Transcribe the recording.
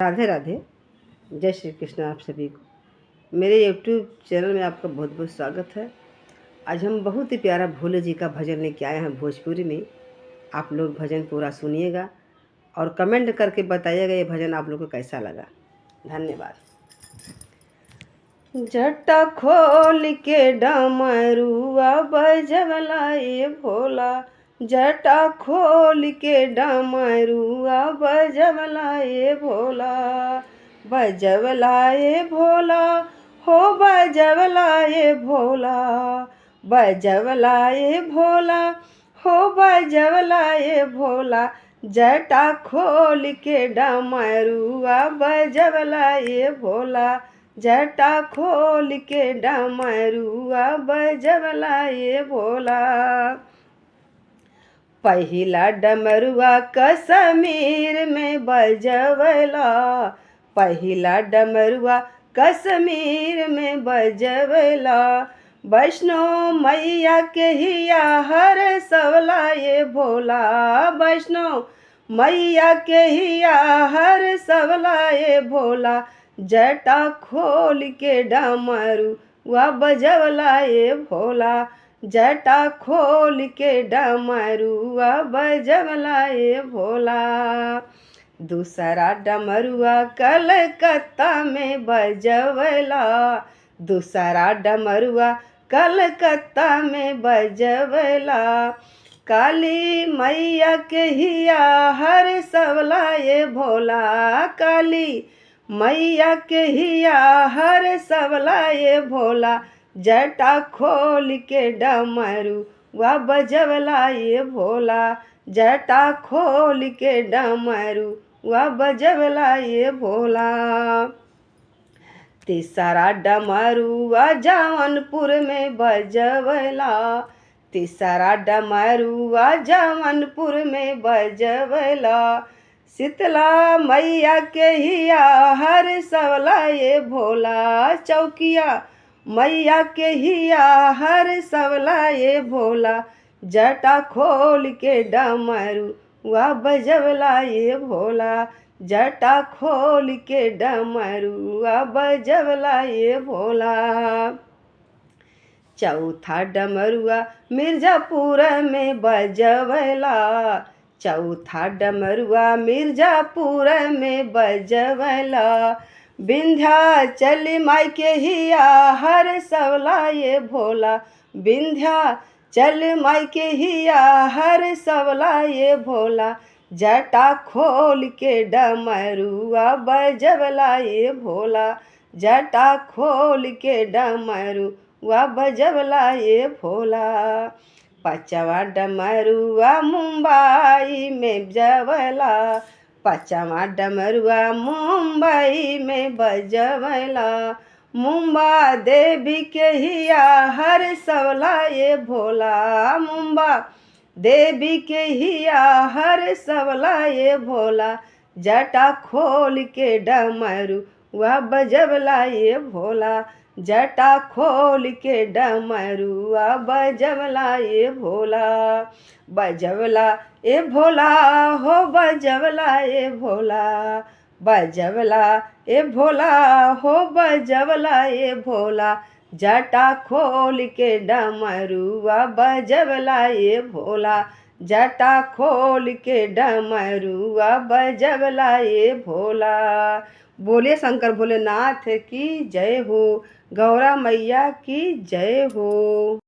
राधे राधे। जय श्री कृष्ण आप सभी को। मेरे यूट्यूब चैनल में आपका बहुत बहुत स्वागत है। आज हम बहुत ही प्यारा भोले जी का भजन लेके आए हैं भोजपुरी में। आप लोग भजन पूरा सुनिएगा और कमेंट करके बताइएगा ये भजन आप लोग को कैसा लगा। धन्यवाद। जटा खोल के डमरुआ बजवला ये भोला, जटा खोल के डमरुआ बजवला ये भोला, बजवला ये भोला हो बजवला ये भोला, बजवला ये भोला हो बजवला ये भोला, जटा खोल के डमरुआ बजवला ये भोला, जटा खोल के डमरुआ बजवला ये भोला। पहिला डमरुआ कश्मीर में बजवला, पहिला डमरुआ कश्मीर में बजवला, वैष्णो मैया के हिया हर सवला ये भोला, वैष्णो मैया के हिया हर सवला ये भोला, जटा खोल के डमरुआ बजवला ये भोला, जटा खोल के डमरुआ बजवला ये भोला। दूसरा डमरुआ कलकत्ता में बजवला, दूसरा डमरुआ कलकत्ता में बजवला, काली मैया के हिया हर सवला ये भोला, काली मैया के हिया हर सवला ये भोला, जटा खोल के डमरुआ बजवला ये भोला, जटा खोल के डमरुआ बजवला ये भोला। तीसरा डमरुआ जौनपुर में बजवला, तीसरा डमरुआ जौनपुर में बजवला, शीतला मैया के हिया हर सवला ये भोला, चौकिया मैया के हिया हर सवला ये भोला, जटा खोल के डमरुआ बजवला ये भोला, जटा खोल के डमरुआ बजवला ये भोला। चौथा डमरुआ मिर्जापुर में बजवला, चौथा डमरुआ मिर्जापुर में बजवला, विंध्याचल माई के हिया हर सवला ये भोला, विंध्याचल माई के हिया हर सवला ये भोला, जटा खोल के डमरुआ बजवला ये भोला, जटा खोल के डमरुआ बजवला ये भोला। पांचवा डमरुआ मुंबई में बजवला, पांचवा डमरुआ मुंबई में बजवला, मुंबा देवी के हिया हर सवला ये भोला, मुंबा देवी के हिया हर सवला ये भोला, जटा खोल के डमरुआ बजवला ये भोला, जटा खोल के डमरुआ बजवला ये भोला, बजवला ए भोला हो बजवला ए भोला, बजवला ए भोला हो बजवला ए भोला, जटा खोल के डमरुआ बजवला ये भोला, जटा खोल के डमरुआ बजवला ये भोला। बोले शंकर भोलेनाथ की जय हो, गौरा मैया की जय हो।